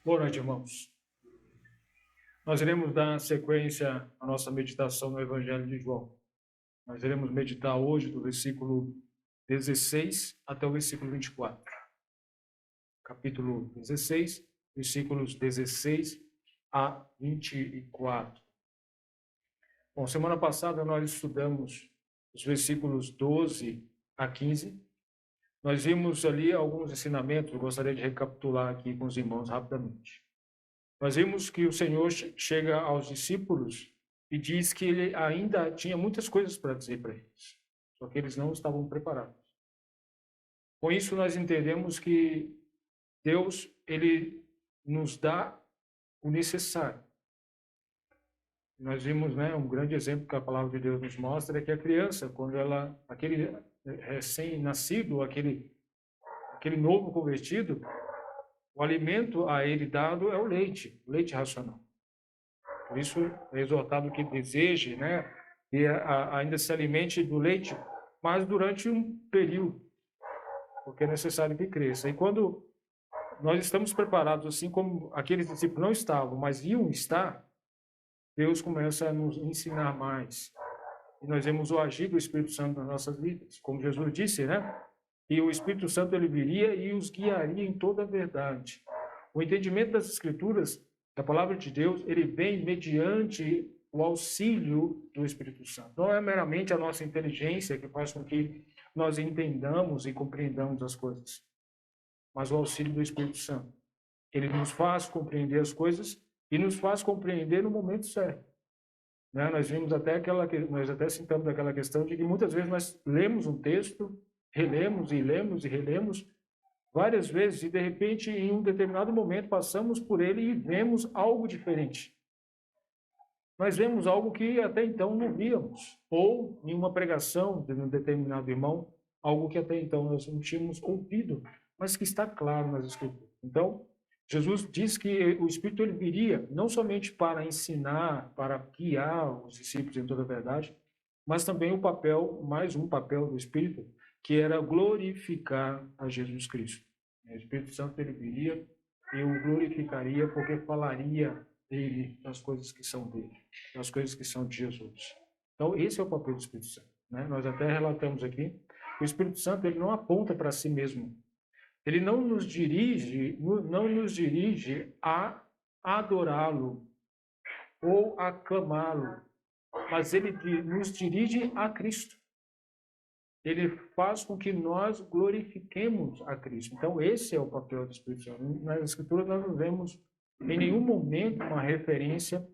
Boa noite, irmãos. Nós iremos dar sequência à nossa meditação no Evangelho de João. Nós iremos meditar hoje do versículo 16 até o versículo 24. Capítulo 16, versículos 16 a 24. Bom, semana passada nós estudamos os versículos 12 a 15. Nós vimos ali alguns ensinamentos, eu gostaria de recapitular aqui com os irmãos rapidamente. Nós vimos que o Senhor chega aos discípulos e diz que ele ainda tinha muitas coisas para dizer para eles, só que eles não estavam preparados. Com isso, nós entendemos que Deus, ele nos dá o necessário. Nós vimos, um grande exemplo que a palavra de Deus nos mostra é que a criança, quando aquele recém-nascido, aquele novo convertido, o alimento a ele dado é o leite racional. Por isso, é exortado que deseje, e ainda se alimente do leite, mas durante um período, porque é necessário que cresça. E quando nós estamos preparados, assim como aqueles discípulos não estavam, mas iam estar, Deus começa a nos ensinar mais. E nós vemos o agir do Espírito Santo nas nossas vidas. Como Jesus disse, E o Espírito Santo ele viria e os guiaria em toda a verdade. O entendimento das Escrituras, da palavra de Deus, ele vem mediante o auxílio do Espírito Santo. Não é meramente a nossa inteligência que faz com que nós entendamos e compreendamos as coisas, mas o auxílio do Espírito Santo. Ele nos faz compreender as coisas e nos faz compreender no momento certo. Nós vimos nós até citamos aquela questão de que muitas vezes nós lemos um texto, relemos e lemos e relemos várias vezes e de repente em um determinado momento passamos por ele e vemos algo diferente. Nós vemos algo que até então não víamos, ou em uma pregação de um determinado irmão, algo que até então nós não tínhamos ouvido, mas que está claro nas Escrituras. Então, Jesus diz que o Espírito ele viria não somente para ensinar, para guiar os discípulos em toda a verdade, mas também mais um papel do Espírito, que era glorificar a Jesus Cristo. O Espírito Santo ele viria e o glorificaria porque falaria dele, das coisas que são dele, das coisas que são de Jesus. Então, esse é o papel do Espírito Santo. Nós até relatamos aqui, o Espírito Santo ele não aponta para si mesmo. Ele não nos dirige a adorá-lo ou a clamá-lo, mas ele nos dirige a Cristo. Ele faz com que nós glorifiquemos a Cristo. Então, esse é o papel do Espírito Santo. Nas Escrituras, nós não vemos em nenhum momento uma referência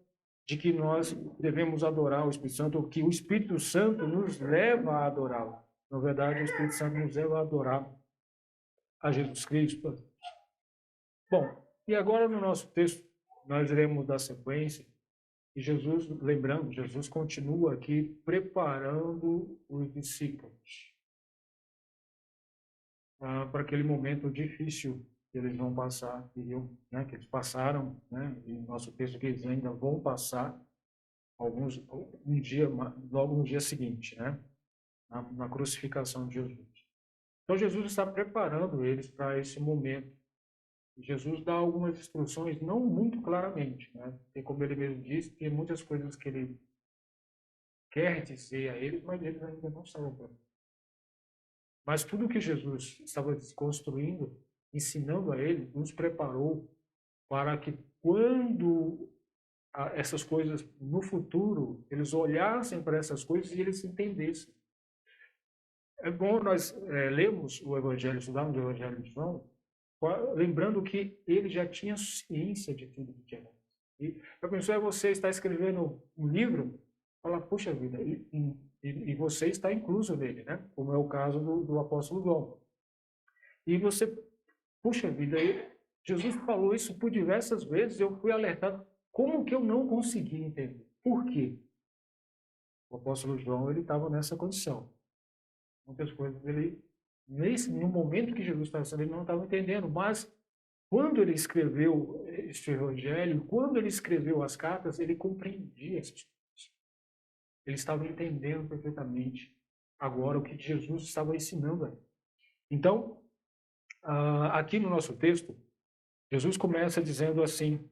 de que nós devemos adorar o Espírito Santo, ou que o Espírito Santo nos leva a adorá-lo. Na verdade, o Espírito Santo nos leva a adorar a Jesus Cristo. Bom, e agora no nosso texto, nós iremos dar sequência. E Jesus, lembrando, Jesus continua aqui preparando os discípulos para aquele momento difícil que eles vão passar, que eles passaram, e no nosso texto que eles ainda vão passar logo no dia seguinte, na crucificação de Jesus. Então Jesus está preparando eles para esse momento. Jesus dá algumas instruções, não muito claramente, Porque, como ele mesmo disse, tem muitas coisas que ele quer dizer a eles, mas eles ainda não estavam prontos. Mas tudo que Jesus estava construindo, ensinando a eles, nos preparou para que quando essas coisas no futuro, eles olhassem para essas coisas e eles entendessem. É bom nós lermos o Evangelho, estudarmos o Evangelho de João, lembrando que ele já tinha ciência de tudo que tinha. E a pessoa, você está escrevendo um livro, fala, puxa vida, e você está incluso nele, Como é o caso do apóstolo João. E você, puxa vida, Jesus falou isso por diversas vezes, eu fui alertado, como que eu não consegui entender? Por quê? O apóstolo João, ele estava nessa condição. Muitas coisas no momento que Jesus estava sendo, ele não estava entendendo, mas quando ele escreveu este evangelho, quando ele escreveu as cartas, ele compreendia essas coisas. Ele estava entendendo perfeitamente agora o que Jesus estava ensinando a ele. Então, aqui no nosso texto, Jesus começa dizendo assim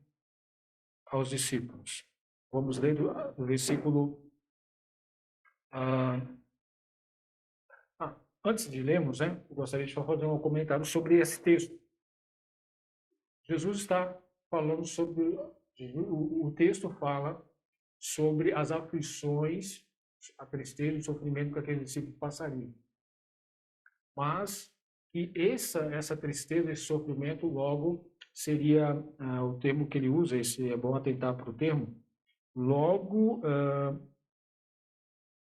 aos discípulos. Vamos ler do versículo... antes de lermos, né, eu gostaria de fazer um comentário sobre esse texto. Jesus está falando sobre... O texto fala sobre as aflições, a tristeza e o sofrimento que aqueles discípulos passariam. Mas que essa tristeza, esse sofrimento, logo seria o termo que ele usa, esse é bom atentar para o termo, logo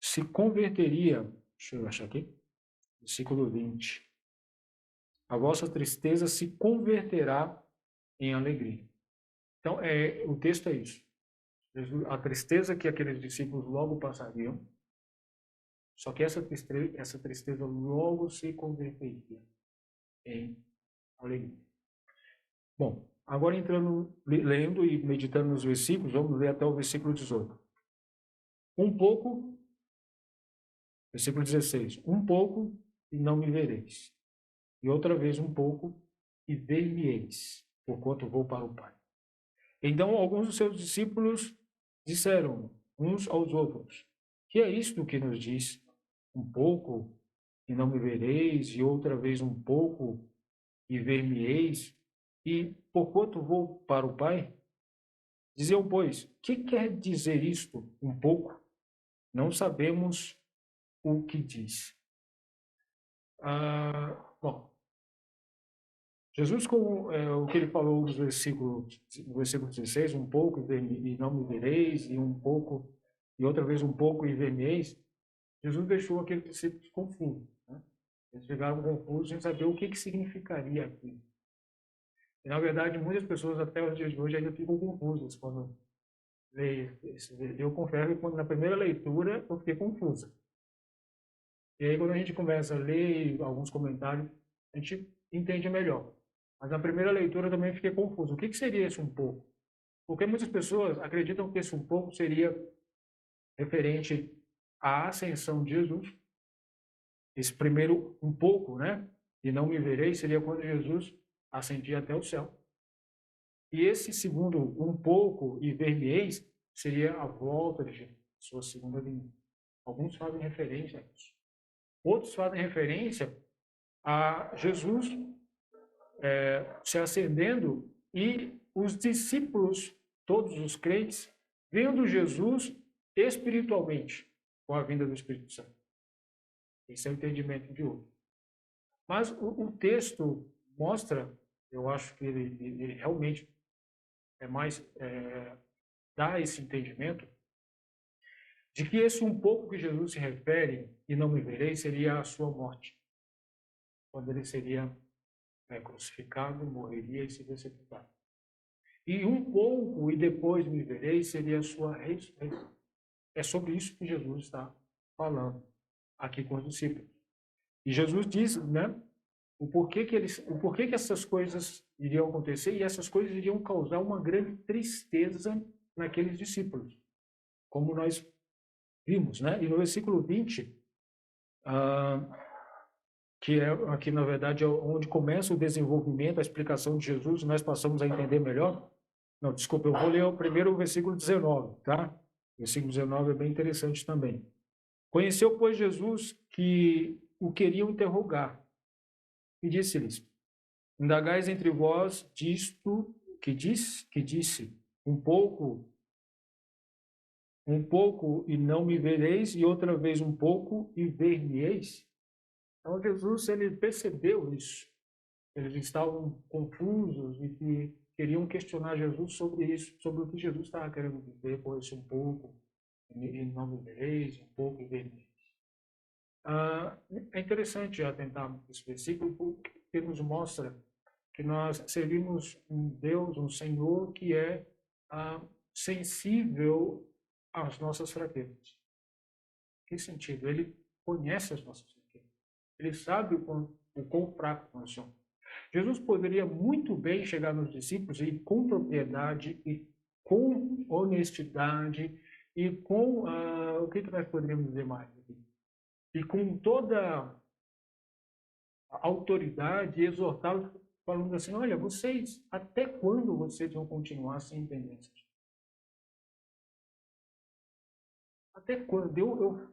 se converteria, deixa eu achar aqui, versículo 20. A vossa tristeza se converterá em alegria. Então, o texto é isso. A tristeza que aqueles discípulos logo passariam, só que essa tristeza logo se converteria em alegria. Bom, agora entrando, lendo e meditando nos versículos, vamos ler até o versículo 18. Um pouco, versículo 16, um pouco e não me vereis. E outra vez um pouco e ver-me-eis, porquanto vou para o Pai. Então alguns dos seus discípulos disseram uns aos outros: que é isto que nos diz? Um pouco e não me vereis, e outra vez um pouco e ver-me-eis, e porquanto vou para o Pai? Diziam, pois, que quer dizer isto? Um pouco? Não sabemos o que diz. Bom, Jesus, com o que ele falou no versículo 16, um pouco e não me vereis, e um pouco, e outra vez um pouco e ver-me-eis, Jesus deixou aqueles discípulos confusos. Né? Eles ficaram confusos sem saber o que significaria aquilo. E, na verdade, muitas pessoas até os dias de hoje ainda ficam confusas quando leem. Eu confesso que na primeira leitura eu fiquei confusa. E aí, quando a gente começa a ler alguns comentários, a gente entende melhor. Mas na primeira leitura eu também fiquei confuso. O que seria esse um pouco? Porque muitas pessoas acreditam que esse um pouco seria referente à ascensão de Jesus. Esse primeiro um pouco, né? E não me verei, seria quando Jesus ascendia até o céu. E esse segundo um pouco e ver-me-eis seria a volta de Jesus, sua segunda vinda. Alguns fazem referência a isso. Outros fazem referência a Jesus se ascendendo e os discípulos, todos os crentes, vendo Jesus espiritualmente com a vinda do Espírito Santo. Esse é o entendimento de hoje. Mas o texto mostra, eu acho que ele realmente dá esse entendimento de que esse um pouco que Jesus se refere, e não me verei, seria a sua morte. Quando ele seria crucificado, morreria e seria sepultado. E um pouco, e depois me verei, seria a sua ressurreição. É sobre isso que Jesus está falando aqui com os discípulos. E Jesus diz, né, o porquê que essas coisas iriam acontecer, e essas coisas iriam causar uma grande tristeza naqueles discípulos, como nós vimos, né? E no versículo 20, que é aqui, na verdade, é onde começa o desenvolvimento, a explicação de Jesus, nós passamos a entender melhor. Não, desculpa, eu vou ler primeiro o versículo 19, tá? O versículo 19 é bem interessante também. Conheceu, pois, Jesus que o queriam interrogar, e disse-lhes: indagais entre vós disto que disse, um pouco e não me vereis, e outra vez um pouco e ver-me-eis. Então Jesus, ele percebeu isso. Eles estavam confusos e que queriam questionar Jesus sobre isso, sobre o que Jesus estava querendo dizer, por esse um pouco e não me vereis, um pouco e ver-me-eis. É interessante atentar esse versículo porque nos mostra que nós servimos um Deus, um Senhor que é sensível às nossas fraquezas. Que sentido? Ele conhece as nossas fraquezas. Ele sabe o quão fraco nós somos. Jesus poderia muito bem chegar nos discípulos e com propriedade e com honestidade e com o que nós poderíamos dizer mais aqui? E com toda a autoridade exortá-los falando assim, olha, vocês, até quando vocês vão continuar sem entender? Até quando?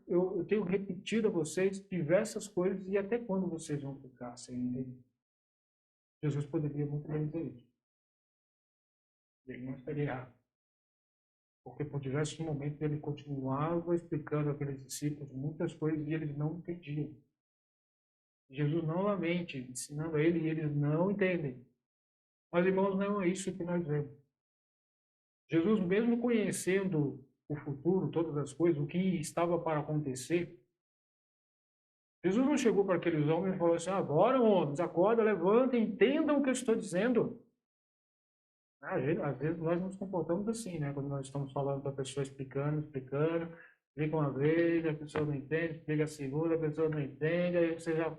Eu tenho repetido a vocês diversas coisas e até quando vocês vão ficar sem entender? Jesus poderia muito bem dizer isso. Ele não estaria errado. Porque por diversos momentos ele continuava explicando àqueles discípulos muitas coisas e eles não entendiam. Jesus novamente ensinando a ele e eles não entendem. Mas, irmãos, não é isso que nós vemos. Jesus, mesmo conhecendo o futuro, todas as coisas, o que estava para acontecer, Jesus não chegou para aqueles homens e falou assim, agora, homens, acorda, levanta, entendam o que eu estou dizendo. Às vezes nós nos comportamos assim, né? Quando nós estamos falando para a pessoa, explicando, explica uma vez, a pessoa não entende, explica a segunda, a pessoa não entende, aí você já,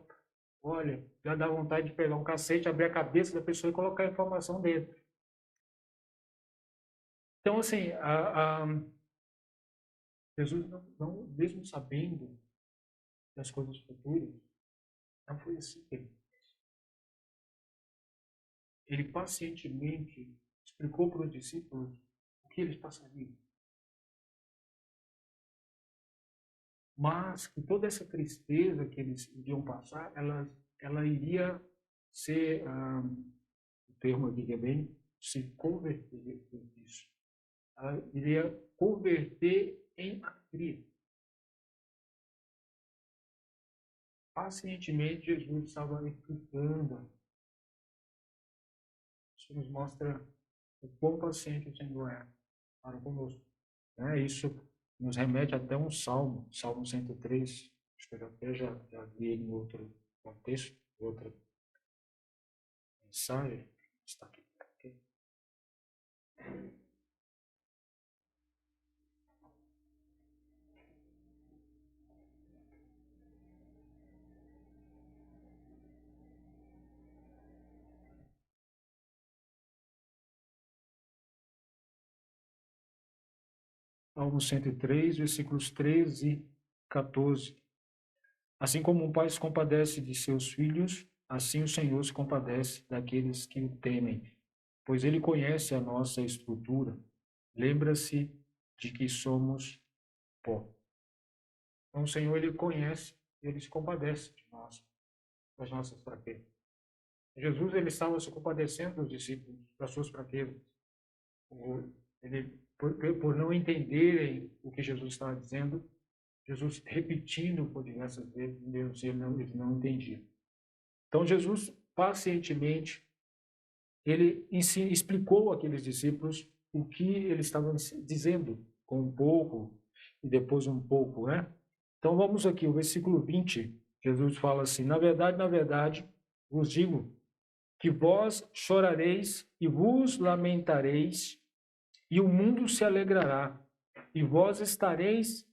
olha, já dá vontade de pegar um cacete, abrir a cabeça da pessoa e colocar a informação dentro. Então, assim, Jesus, não, mesmo sabendo das coisas futuras, não foi assim que ele fez. Ele pacientemente explicou para os discípulos o que eles passariam. Mas que toda essa tristeza que eles iriam passar, ela iria ser, o termo aqui que é bem, se converter nisso. Ela iria converter em alegria. Pacientemente, Jesus estava explicando. Isso nos mostra o quão paciente o Senhor é para conosco. Isso nos remete até um salmo, Salmo 103, acho que eu até já vi em outro contexto, outra mensagem, está aqui. Salmo 103, versículos 13 e 14. Assim como um pai se compadece de seus filhos, assim o Senhor se compadece daqueles que o temem, pois ele conhece a nossa estrutura, lembra-se de que somos pó. Então o Senhor, ele conhece, ele se compadece de nós, das nossas fraquezas. Jesus, ele estava se compadecendo dos discípulos, das suas fraquezas. Por não entenderem o que Jesus estava dizendo, Jesus repetindo por diversas vezes, eles não entendiam. Então, Jesus, pacientemente, ele explicou àqueles discípulos o que ele estava dizendo, com um pouco e depois um pouco, né? Então, vamos aqui, o versículo 20, Jesus fala assim, na verdade, vos digo que vós chorareis e vos lamentareis, e o mundo se alegrará, e vós estareis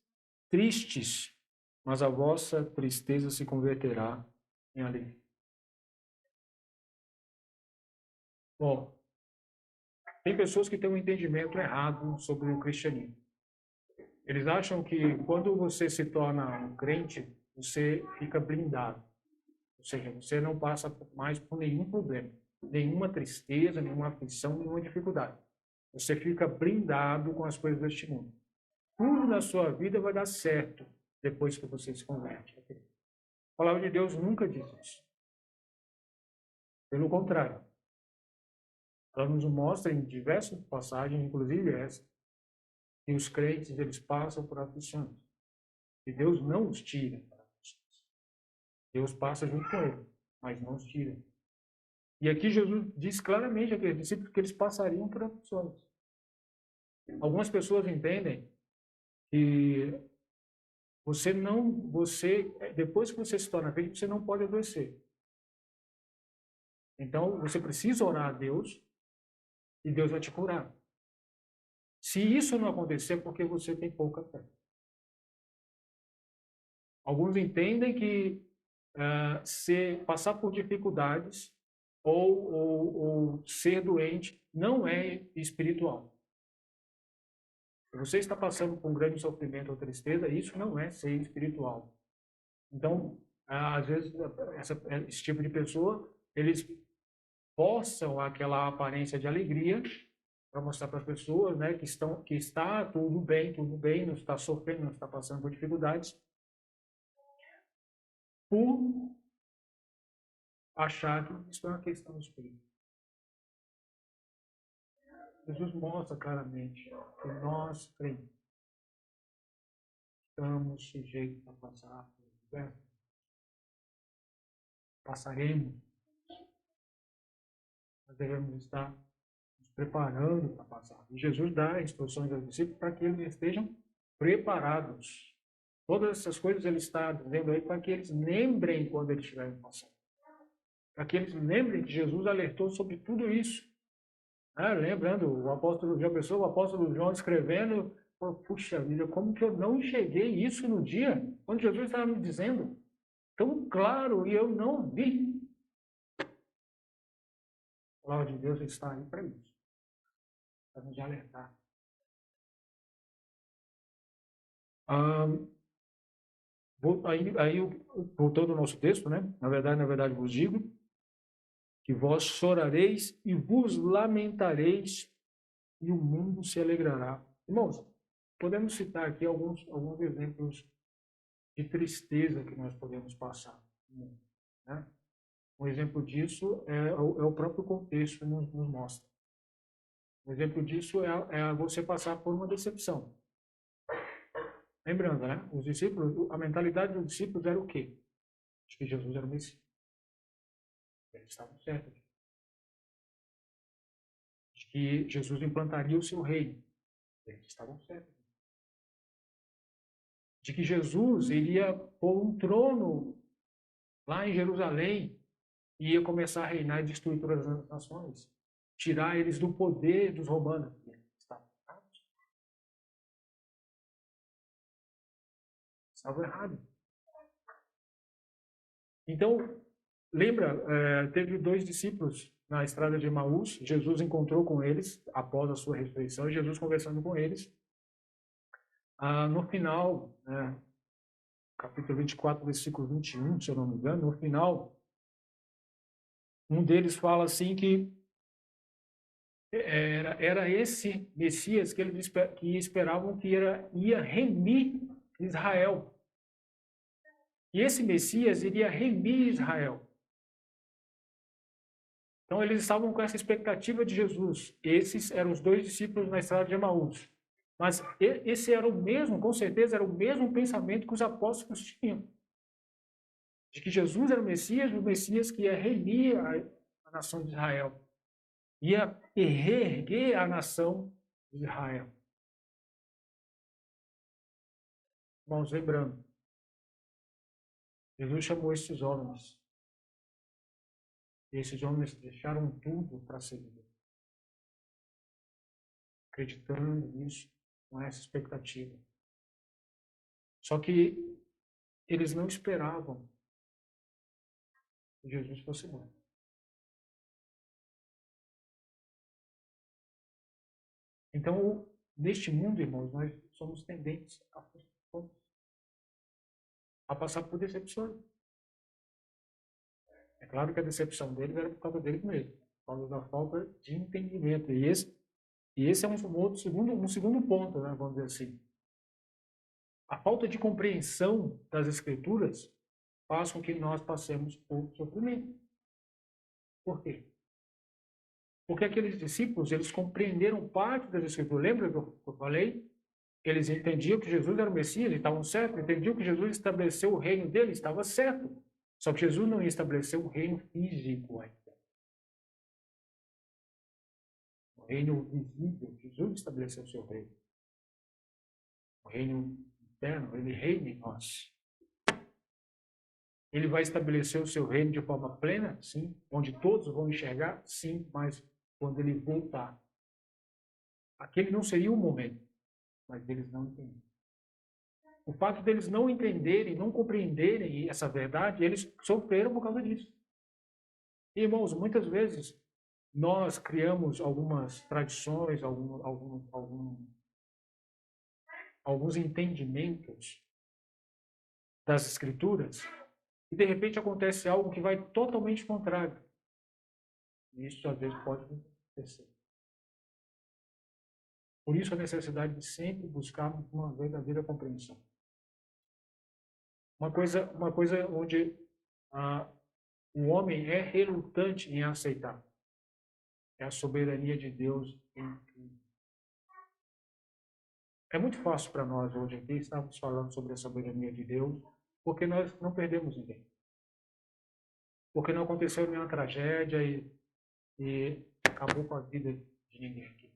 tristes, mas a vossa tristeza se converterá em alegria. Bom, tem pessoas que têm um entendimento errado sobre o cristianismo. Eles acham que quando você se torna um crente, você fica blindado. Ou seja, você não passa mais por nenhum problema, nenhuma tristeza, nenhuma aflição, nenhuma dificuldade. Você fica blindado com as coisas deste mundo. Tudo na sua vida vai dar certo depois que você se converte. A palavra de Deus nunca diz isso. Pelo contrário. Ela nos mostra em diversas passagens, inclusive essa, que os crentes eles passam por aflições. E Deus não os tira para aflições. Deus passa junto com ele, mas não os tira. E aqui Jesus diz claramente àqueles discípulos que eles passariam por aflições. Algumas pessoas entendem que depois que você se torna crente, você não pode adoecer. Então, você precisa orar a Deus e Deus vai te curar. Se isso não acontecer, é porque você tem pouca fé. Alguns entendem que passar por dificuldades ou ser doente não é espiritual. Se você está passando por um grande sofrimento ou tristeza, isso não é ser espiritual. Então, às vezes, esse tipo de pessoa, eles possam aquela aparência de alegria para mostrar para as pessoas, né, que está tudo bem, não está sofrendo, não está passando por dificuldades, por achar que isso é uma questão do espírito. Jesus mostra claramente que nós, crentes, estamos sujeitos a passar por diversas. Passaremos. Nós devemos estar nos preparando para passar. E Jesus dá instruções aos discípulos para que eles estejam preparados. Todas essas coisas ele está dizendo aí para que eles lembrem quando eles estiverem passando. Para que eles lembrem que Jesus alertou sobre tudo isso. Lembrando, o apóstolo João escrevendo, puxa vida, como que eu não enxerguei isso no dia quando Jesus estava me dizendo tão claro e eu não vi. A palavra de Deus está aí para isso, para nos alertar. Aí, voltando ao nosso texto, né? Na verdade, vos digo que vós chorareis e vos lamentareis e o mundo se alegrará. Irmãos, podemos citar aqui alguns exemplos de tristeza que nós podemos passar. Né? Um exemplo disso é o próprio contexto que nos mostra. Um exemplo disso é você passar por uma decepção. Lembrando, né? Os discípulos, a mentalidade dos discípulos era o quê? De que Jesus era o Messias. Eles estavam certos. De que Jesus implantaria o seu reino. Eles estavam certos. De que Jesus iria pôr um trono lá em Jerusalém e ia começar a reinar e destruir todas as nações. Tirar eles do poder dos romanos. Estavam errados. Então, lembra, teve 2 discípulos na estrada de Emaús, Jesus encontrou com eles após a sua ressurreição, e Jesus conversando com eles. No final, capítulo 24, versículo 21, se eu não me engano, no final, um deles fala assim que era esse Messias que eles esperavam que ia remir Israel. E esse Messias iria remir Israel. Então, eles estavam com essa expectativa de Jesus. Esses eram os 2 discípulos na estrada de Emaús. Mas esse era o mesmo, com certeza, era o mesmo pensamento que os apóstolos tinham. De que Jesus era o Messias que ia remir a nação de Israel. Ia reerguer a nação de Israel. Irmãos, lembrando, Jesus chamou esses homens. E esses homens deixaram tudo para seguir. Acreditando nisso, com essa expectativa. Só que eles não esperavam que Jesus fosse morto. Então, neste mundo, irmãos, nós somos tendentes a passar por decepções. É claro que a decepção deles era por causa deles mesmos, por causa da falta de entendimento. E esse é um segundo ponto, né, vamos dizer assim. A falta de compreensão das Escrituras faz com que nós passemos por sofrimento. Por quê? Porque aqueles discípulos, eles compreenderam parte das Escrituras. Lembra que eu falei? Eles entendiam que Jesus era o Messias, eles estavam certos. Entendiam que Jesus estabeleceu o reino deles, estava certo. Só que Jesus não ia estabelecer um reino físico ainda. O reino visível, Jesus estabeleceu o seu reino. O reino interno, ele reina em nós. Ele vai estabelecer o seu reino de forma plena, sim. Onde todos vão enxergar, sim. Mas quando ele voltar, aquele não seria o momento. Mas eles não entenderam. O fato deles não entenderem, não compreenderem essa verdade, eles sofreram por causa disso. E, irmãos, muitas vezes nós criamos algumas tradições, alguns entendimentos das Escrituras, e de repente acontece algo que vai totalmente contrário. E isso às vezes pode acontecer. Por isso a necessidade de sempre buscarmos uma verdadeira compreensão. Uma coisa onde o homem é relutante em aceitar é a soberania de Deus em tudo. É muito fácil para nós hoje aqui estarmos falando sobre a soberania de Deus, porque nós não perdemos ninguém. Porque não aconteceu nenhuma tragédia e acabou com a vida de ninguém aqui.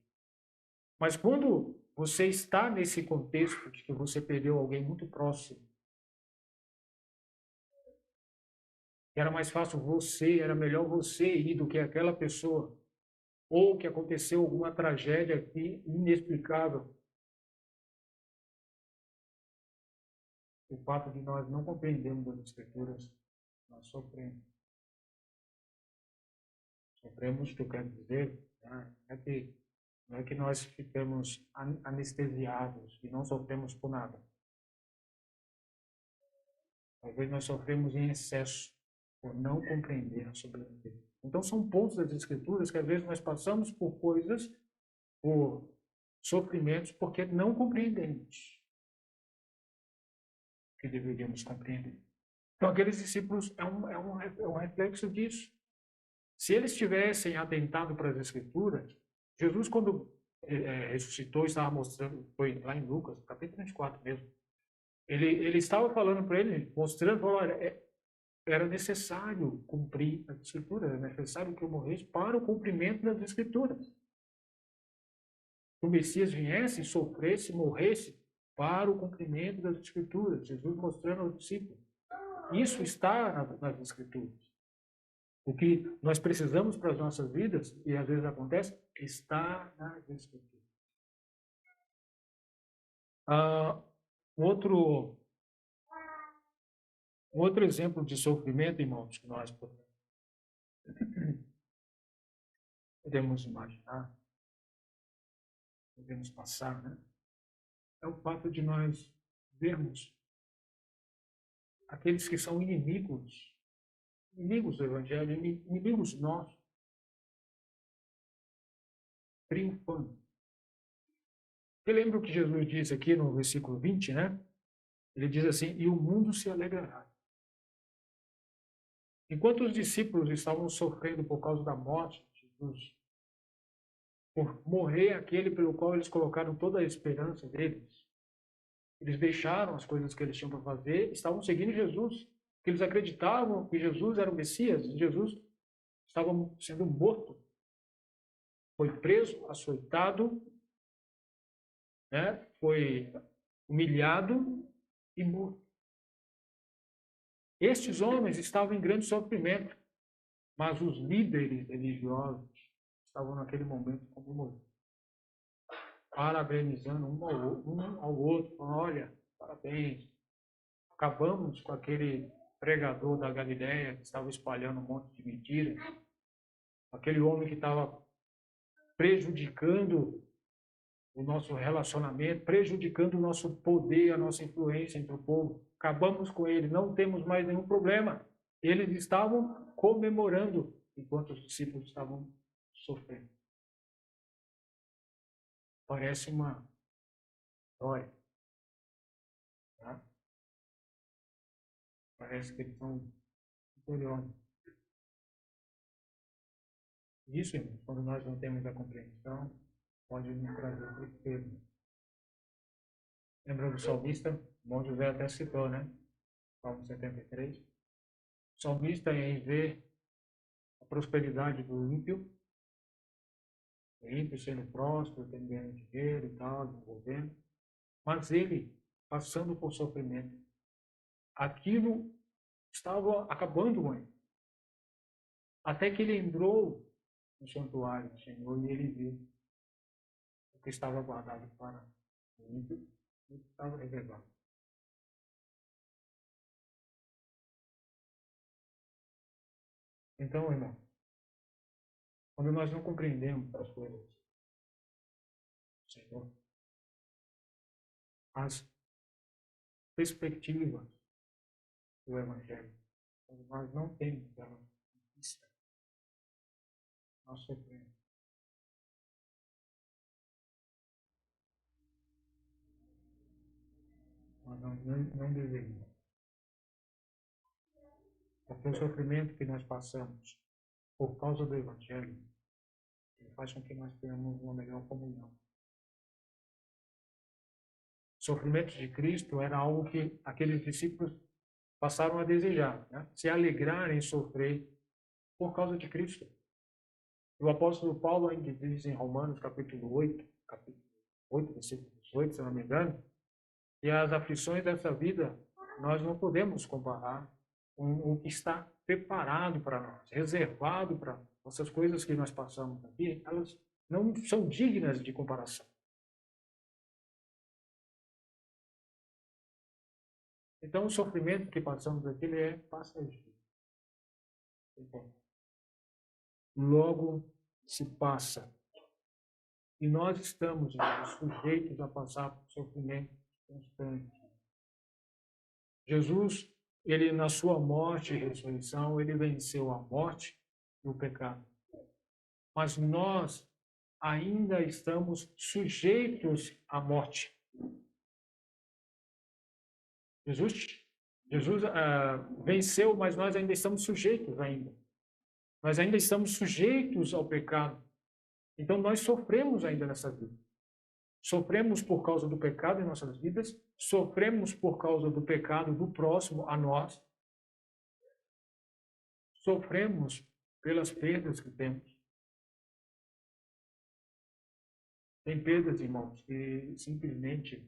Mas quando você está nesse contexto de que você perdeu alguém muito próximo, era mais fácil era melhor você ir do que aquela pessoa, ou que aconteceu alguma tragédia aqui inexplicável. O fato de nós não compreendermos as Escrituras, nós sofremos. Sofremos, que eu quero dizer, não é que nós ficamos anestesiados e não sofremos por nada. Talvez nós sofremos em excesso por não compreender a soberania de Deus. Então são pontos das Escrituras que às vezes nós passamos por coisas, por sofrimentos, porque não compreendemos o que deveríamos compreender. Então aqueles discípulos é um reflexo disso. Se eles tivessem atentado para as Escrituras, Jesus, quando ressuscitou, estava mostrando, foi lá em Lucas, capítulo 24 mesmo, ele estava falando para ele, mostrando, falou, olha, era necessário cumprir as Escrituras, era necessário que eu morresse para o cumprimento das Escrituras. Que o Messias viesse, sofresse, morresse para o cumprimento das Escrituras. Jesus mostrando aos discípulos. Isso está nas Escrituras. O que nós precisamos para as nossas vidas, e às vezes acontece, está nas Escrituras. Outro exemplo de sofrimento, irmãos, que nós podemos imaginar, podemos passar, né? É o fato de nós vermos aqueles que são inimigos do Evangelho, inimigos nossos, triunfando. Eu lembro que Jesus diz aqui no versículo 20, né? Ele diz assim, e o mundo se alegrará. Enquanto os discípulos estavam sofrendo por causa da morte de Jesus, por morrer aquele pelo qual eles colocaram toda a esperança deles, eles deixaram as coisas que eles tinham para fazer, estavam seguindo Jesus, porque eles acreditavam que Jesus era o Messias, e Jesus estava sendo morto, foi preso, açoitado, né? Foi humilhado e morto. Estes homens estavam em grande sofrimento, mas os líderes religiosos estavam naquele momento comemorando, parabenizando um ao outro, falando, olha, parabéns, acabamos com aquele pregador da Galileia que estava espalhando um monte de mentiras, aquele homem que estava prejudicando o nosso relacionamento, prejudicando o nosso poder, a nossa influência entre o povo. Acabamos com ele, não temos mais nenhum problema. Eles estavam comemorando enquanto os discípulos estavam sofrendo. Parece uma história. Tá? Parece que eles estão vitoriosos. Isso, irmãos, quando nós não temos a compreensão, pode nos trazer tristeza. Lembra do salmista? O bom José até citou, né? Salmo 73. O salmista, em ver a prosperidade do ímpio, o ímpio sendo próspero, tendo ganho dinheiro e tal, desenvolvendo, mas ele passando por sofrimento. Aquilo estava acabando com ele. Até que ele entrou no santuário do Senhor e ele viu o que estava guardado para o ímpio e o que estava reservado. Então, irmão, quando nós não compreendemos as coisas do Senhor, as perspectivas do Evangelho, quando nós não temos ela vista, Nós sofremos. Mas não deveríamos. Porque o sofrimento que nós passamos por causa do Evangelho, ele faz com que nós tenhamos uma melhor comunhão. O sofrimento de Cristo era algo que aqueles discípulos passaram a desejar, né? Se alegrar em sofrer por causa de Cristo. O apóstolo Paulo ainda diz em Romanos, capítulo 8, versículo 18, se não me engano, que as aflições dessa vida nós não podemos comparar com o que está preparado para nós, reservado para nós. Essas coisas que nós passamos aqui, elas não são dignas de comparação. Então, o sofrimento que passamos aqui, ele é passageiro. Logo se passa. E nós estamos sujeitos a passar por sofrimento constante. Jesus, ele na sua morte e ressurreição, ele venceu a morte e o pecado. Mas nós ainda estamos sujeitos à morte. Jesus venceu, mas nós ainda estamos sujeitos ainda. Nós ainda estamos sujeitos ao pecado. Então, nós sofremos ainda nessa vida. Sofremos por causa do pecado em nossas vidas, sofremos por causa do pecado do próximo a nós, sofremos pelas perdas que temos. Tem perdas, irmãos, que simplesmente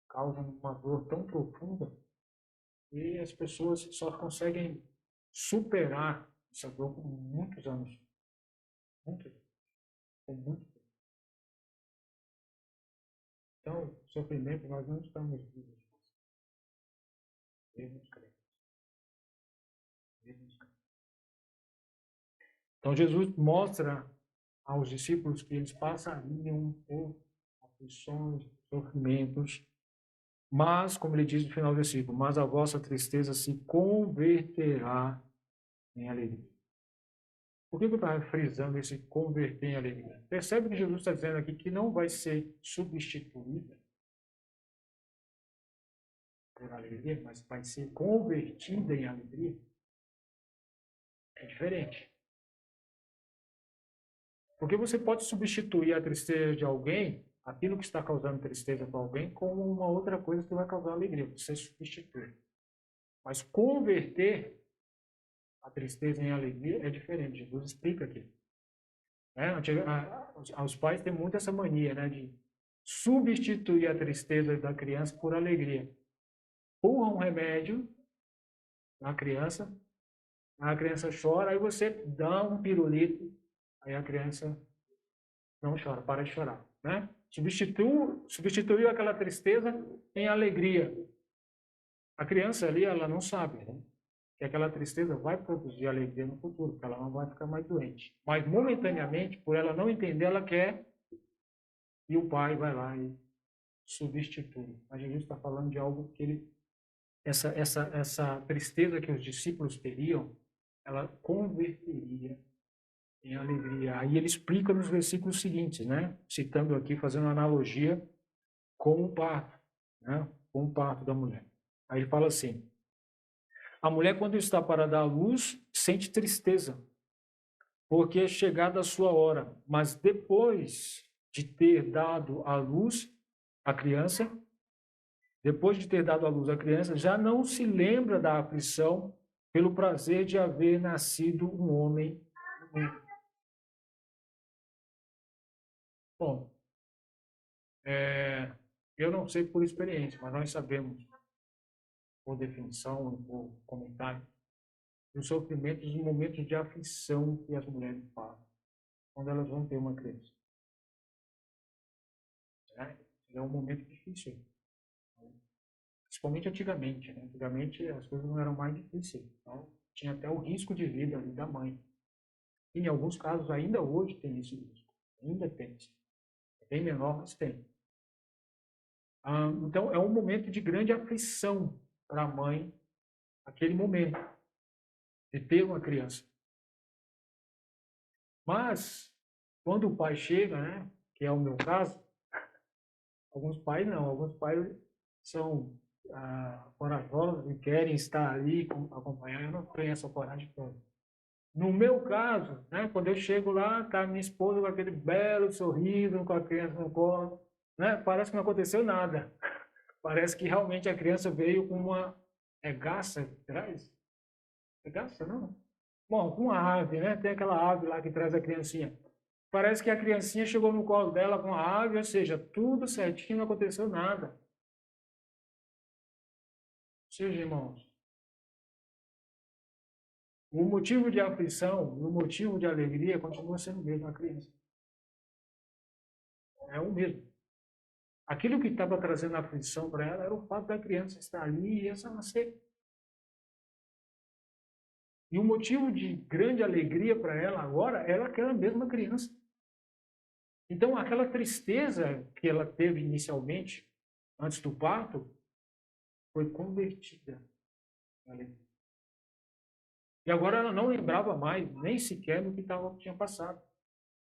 causam uma dor tão profunda e as pessoas só conseguem superar essa dor por muitos anos. Muitos anos. Então, sofrimento, nós não estamos vivos. Mesmos crentes. Então, Jesus mostra aos discípulos que eles passariam por aflições, sofrimentos, mas, como ele diz no final do versículo, mas a vossa tristeza se converterá em alegria. Por que eu estava frisando esse converter em alegria? Percebe que Jesus está dizendo aqui que não vai ser substituída por alegria, mas vai ser convertida em alegria. É diferente. Porque você pode substituir a tristeza de alguém, aquilo que está causando tristeza para alguém, com uma outra coisa que vai causar alegria. Você substitui. Mas converter a tristeza em alegria é diferente. Jesus explica aqui. Os pais têm muito essa mania, né, de substituir a tristeza da criança por alegria. Empurra um remédio na criança, a criança chora, aí você dá um pirulito, aí a criança não chora, para de chorar, né? Substituiu aquela tristeza em alegria. A criança ali, ela não sabe, né, que aquela tristeza vai produzir alegria no futuro, porque ela não vai ficar mais doente. Mas, momentaneamente, por ela não entender, ela quer, e o pai vai lá e substitui. Mas Jesus está falando de algo que ele... Essa tristeza que os discípulos teriam, ela converteria em alegria. Aí ele explica nos versículos seguintes, né? Citando aqui, fazendo uma analogia com o parto, né? Com o parto da mulher. Aí ele fala assim: a mulher, quando está para dar à luz, sente tristeza, porque é chegada a sua hora. Mas depois de ter dado à luz a criança, já não se lembra da aflição pelo prazer de haver nascido um homem no mundo. Bom, eu não sei por experiência, mas nós sabemos, por definição e por comentário, os sofrimentos, os momentos de aflição que as mulheres passam quando elas vão ter uma criança. É um momento difícil. Principalmente antigamente, né? Antigamente as coisas não eram mais difíceis. Então, tinha até o risco de vida ali da mãe. E, em alguns casos, ainda hoje tem esse risco. Ainda tem. É bem menor, mas tem. Então, é um momento de grande aflição para a mãe, aquele momento de ter uma criança. Mas, quando o pai chega, né, que é o meu caso, alguns pais não, alguns pais são corajosos e querem estar ali, acompanhar, eu não tenho essa coragem toda. No meu caso, né, quando eu chego lá, tá minha esposa com aquele belo sorriso, com a criança no colo, né, parece que não aconteceu nada. Parece que realmente a criança veio com uma garça atrás. É garça, não? Bom, com uma ave, né? Tem aquela ave lá que traz a criancinha. Parece que a criancinha chegou no colo dela com a ave, ou seja, tudo certinho, não aconteceu nada. Ou seja, irmãos, o motivo de aflição e o motivo de alegria continua sendo o mesmo, a criança. É o mesmo. Aquilo que estava trazendo aflição para ela era o fato da criança estar ali e essa nascer. E o motivo de grande alegria para ela agora era aquela mesma criança. Então, aquela tristeza que ela teve inicialmente, antes do parto, foi convertida em alegria. E agora ela não lembrava mais, nem sequer do que tinha passado.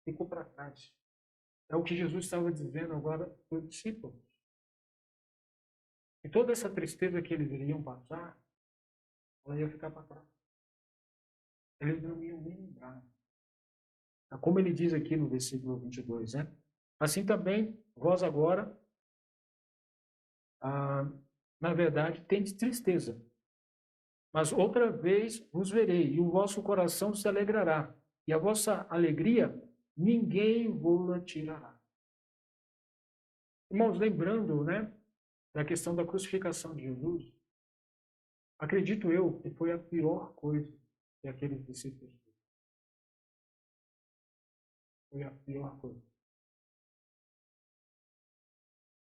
Ficou para trás. É o que Jesus estava dizendo agora para os discípulos. E toda essa tristeza que eles iriam passar, ela ia ficar para trás. Eles não iam nem lembrar. Como ele diz aqui no versículo 22, né? Assim também, vós agora, na verdade, tendes tristeza. Mas outra vez vos verei, e o vosso coração se alegrará, e a vossa alegria ninguém vos tirará. Irmãos, lembrando, né, da questão da crucificação de Jesus, acredito eu que foi a pior coisa que aqueles discípulos fizeram. Foi a pior coisa.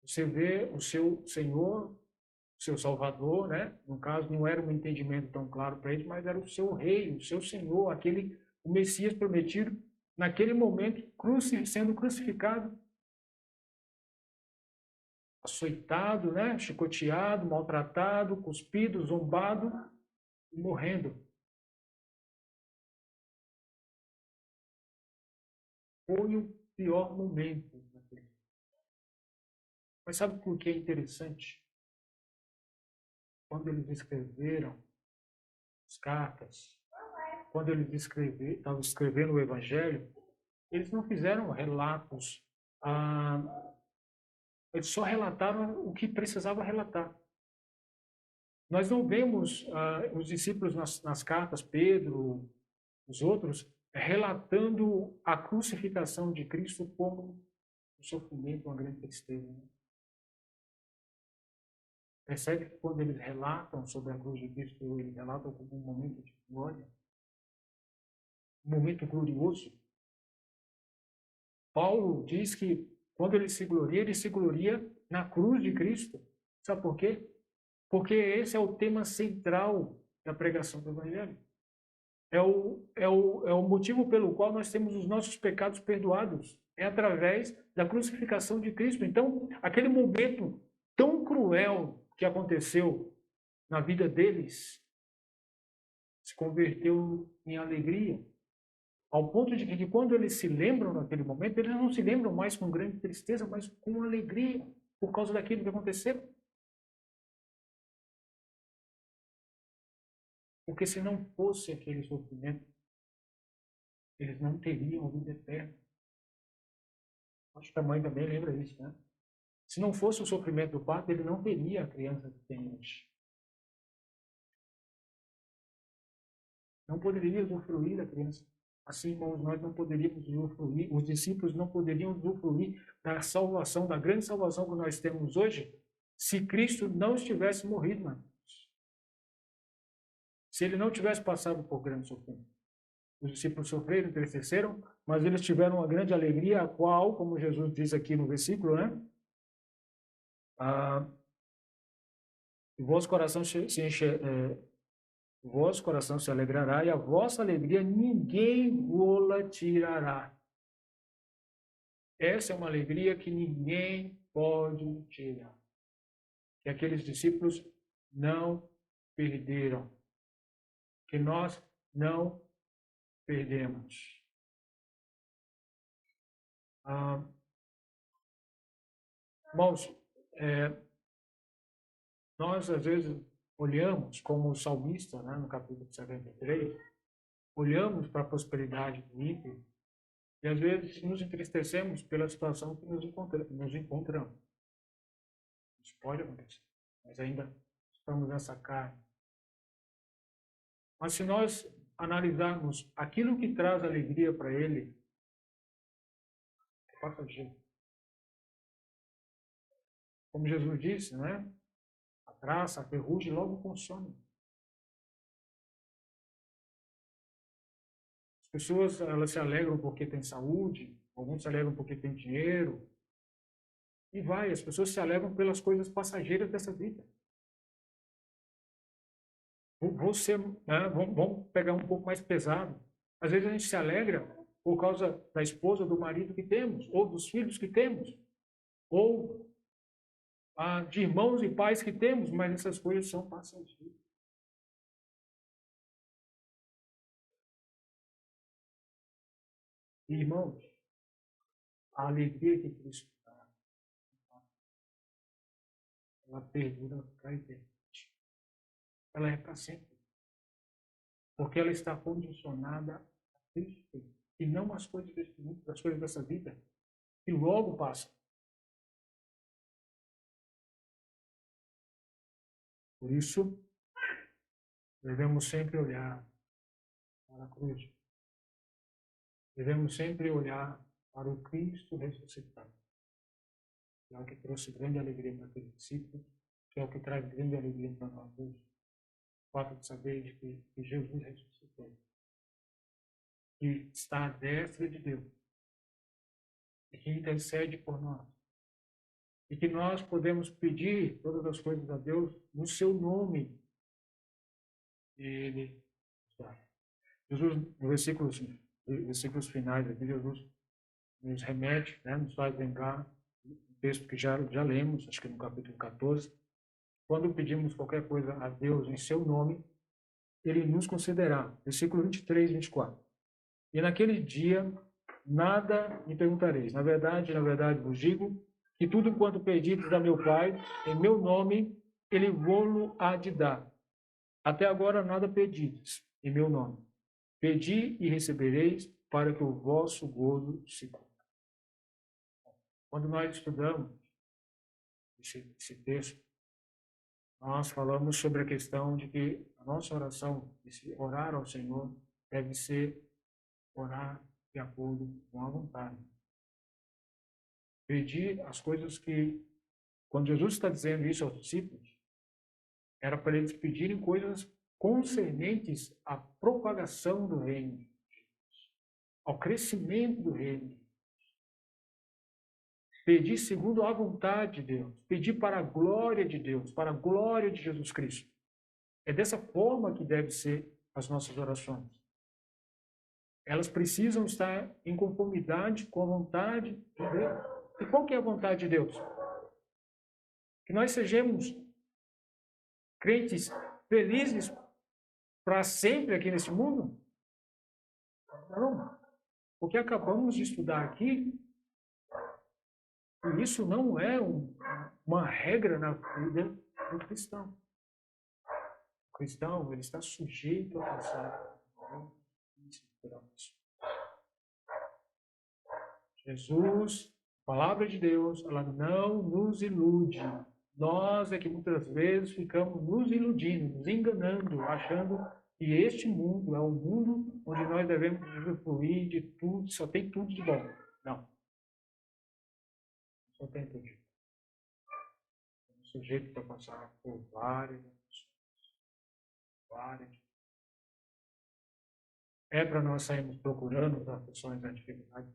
Você vê o seu Senhor, o seu Salvador, né? No caso, não era um entendimento tão claro para eles, mas era o seu Rei, o seu Senhor, o Messias prometido, naquele momento, sendo crucificado, açoitado, né? Chicoteado, maltratado, cuspido, zombado e morrendo. Foi o pior momento. Mas sabe por que é interessante? Quando eles escreveram as cartas, quando eles estavam escrevendo o Evangelho, eles não fizeram relatos, eles só relataram o que precisava relatar. Nós não vemos os discípulos nas cartas, Pedro, os outros, relatando a crucificação de Cristo como um sofrimento, uma grande tristeza. Né? Percebe que quando eles relatam sobre a cruz de Cristo, eles relatam como um momento de glória, um momento glorioso. Paulo diz que quando ele se gloria na cruz de Cristo. Sabe por quê? Porque esse é o tema central da pregação do Evangelho. É o motivo pelo qual nós temos os nossos pecados perdoados. É através da crucificação de Cristo. Então, aquele momento tão cruel que aconteceu na vida deles se converteu em alegria. Ao ponto de que quando eles se lembram naquele momento, eles não se lembram mais com grande tristeza, mas com alegria por causa daquilo que aconteceu. Porque se não fosse aquele sofrimento, eles não teriam vida eterna. Acho que a mãe também lembra isso, né? Se não fosse o sofrimento do parto, ele não teria a criança que tem hoje. Não poderia usufruir da criança. Assim, irmãos, nós não poderíamos usufruir, os discípulos não poderiam usufruir da salvação, da grande salvação que nós temos hoje, se Cristo não estivesse morrido na cruz. Se ele não tivesse passado por grande sofrimento. Os discípulos sofreram, entristeceram, mas eles tiveram uma grande alegria, a qual, como Jesus diz aqui no versículo, né? O vosso coração o vosso coração se alegrará e a vossa alegria ninguém vô-la tirará. Essa é uma alegria que ninguém pode tirar. Que aqueles discípulos não perderam. Que nós não perdemos. Ah, irmãos, nós às vezes olhamos, como o salmista, né, no capítulo 73, olhamos para a prosperidade do ímpio e às vezes nos entristecemos pela situação que nos encontramos. Isso pode acontecer, mas ainda estamos nessa carne. Mas se nós analisarmos aquilo que traz alegria para ele, é passageiro. Como Jesus disse, né? A traça, a ferrugem logo consome. As pessoas, elas se alegram porque têm saúde, alguns se alegram porque têm dinheiro, e vai, as pessoas se alegram pelas coisas passageiras dessa vida. Você, né, vamos pegar um pouco mais pesado. Às vezes a gente se alegra por causa da esposa, do marido que temos, ou dos filhos que temos, ou de irmãos e pais que temos, mas essas coisas são passageiras. Irmãos, a alegria que Cristo dá, ela perdura para a eternidade. Ela é para sempre. Porque ela está condicionada a Cristo e não às coisas deste mundo, às coisas dessa vida, que logo passam. Por isso, devemos sempre olhar para a cruz. Devemos sempre olhar para o Cristo ressuscitado. Que é o que trouxe grande alegria para aquele discípulo, que é o que traz grande alegria para nós hoje. O fato de saber que Jesus ressuscitou, que está à destra de Deus, e que intercede por nós, e que nós podemos pedir todas as coisas a Deus no seu nome, e Ele dá. Jesus, no versículos finais aqui, Jesus nos remete, né, nos faz lembrar um texto que já lemos, acho que no capítulo 14, quando pedimos qualquer coisa a Deus em seu nome, Ele nos concederá. Versículo 23 e 24. E naquele dia nada me perguntareis. Na verdade, vos digo que tudo quanto pedides a meu Pai, em meu nome, Ele vô-lo há de dar. Até agora nada pedides em meu nome. Pedi e recebereis, para que o vosso gozo se cumpra. Quando nós estudamos esse texto, nós falamos sobre a questão de que a nossa oração, esse orar ao Senhor, deve ser orar de acordo com a vontade. Pedir as coisas que, quando Jesus está dizendo isso aos discípulos, era para eles pedirem coisas concernentes à propagação do reino de Deus, ao crescimento do reino. Pedir segundo a vontade de Deus, pedir para a glória de Deus, para a glória de Jesus Cristo. É dessa forma que devem ser as nossas orações. Elas precisam estar em conformidade com a vontade de Deus. E qual que é a vontade de Deus? Que nós sejamos crentes felizes para sempre aqui nesse mundo? Não. O que acabamos de estudar aqui, e isso não é uma regra na vida do cristão. O cristão, ele está sujeito a passar. Jesus, a palavra de Deus, ela não nos ilude. Nós é que muitas vezes ficamos nos iludindo, nos enganando, achando que este mundo é um mundo onde nós devemos usufruir de tudo, só tem tudo de bom. Não. Só tem tudo de bom. Estamos sujeitos a passar por várias. É para nós sairmos procurando as aflições e dificuldades?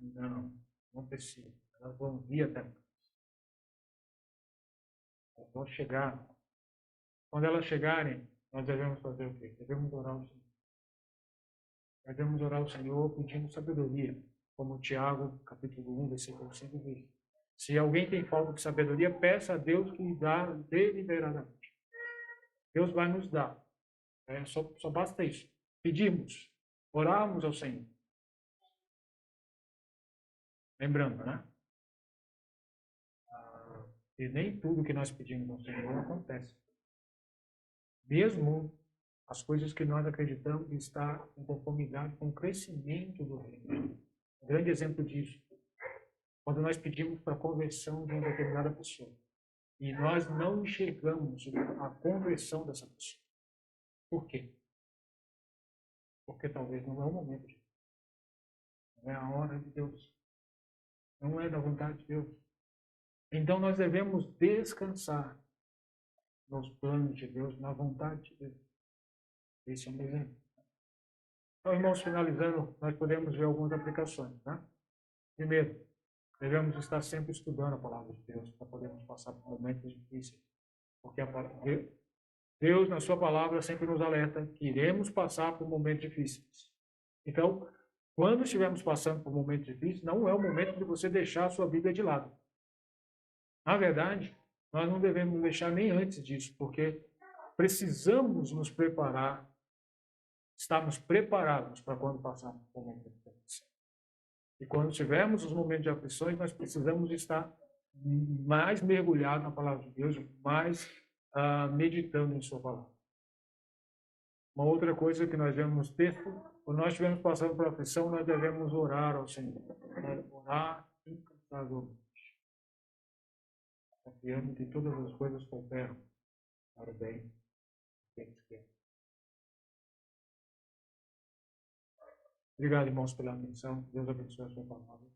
Não precisa. Elas vão vir até nós. Elas vão chegar. Quando elas chegarem, nós devemos fazer o quê? Devemos orar ao Senhor. Devemos orar ao Senhor pedindo sabedoria, como Tiago, capítulo 1, versículo 5 diz. Se alguém tem falta de sabedoria, peça a Deus que dá deliberadamente. Deus vai nos dar. Só basta isso. Pedimos, orarmos ao Senhor. Lembrando, né? E nem tudo que nós pedimos ao Senhor acontece. Mesmo as coisas que nós acreditamos estar em conformidade com o crescimento do reino. Um grande exemplo disso, quando nós pedimos para a conversão de uma determinada pessoa, e nós não enxergamos a conversão dessa pessoa. Por quê? Porque talvez não é o momento de Deus. Não é a hora de Deus. Não é da vontade de Deus. Então nós devemos descansar nos planos de Deus, na vontade de Deus. Esse é um exemplo. Então, irmãos, finalizando, nós podemos ver algumas aplicações. Né? Primeiro, devemos estar sempre estudando a palavra de Deus para podermos passar por momentos difíceis. Porque Deus, na sua palavra, sempre nos alerta que iremos passar por momentos difíceis. Então, quando estivermos passando por momentos difíceis, não é o momento de você deixar a sua Bíblia de lado. Na verdade, nós não devemos deixar nem antes disso, porque precisamos nos preparar, estarmos preparados para quando passarmos por momentos difíceis. E quando tivermos os momentos de aflições, nós precisamos estar mais mergulhados na palavra de Deus, mais meditando em sua palavra. Uma outra coisa que nós devemos ter, quando nós estivermos passando por aflição, nós devemos orar ao Senhor. Orar incansavelmente, confiando que todas as coisas cooperam para o bem daqueles que amam. Obrigado, irmãos, pela atenção. Deus abençoe a sua palavra.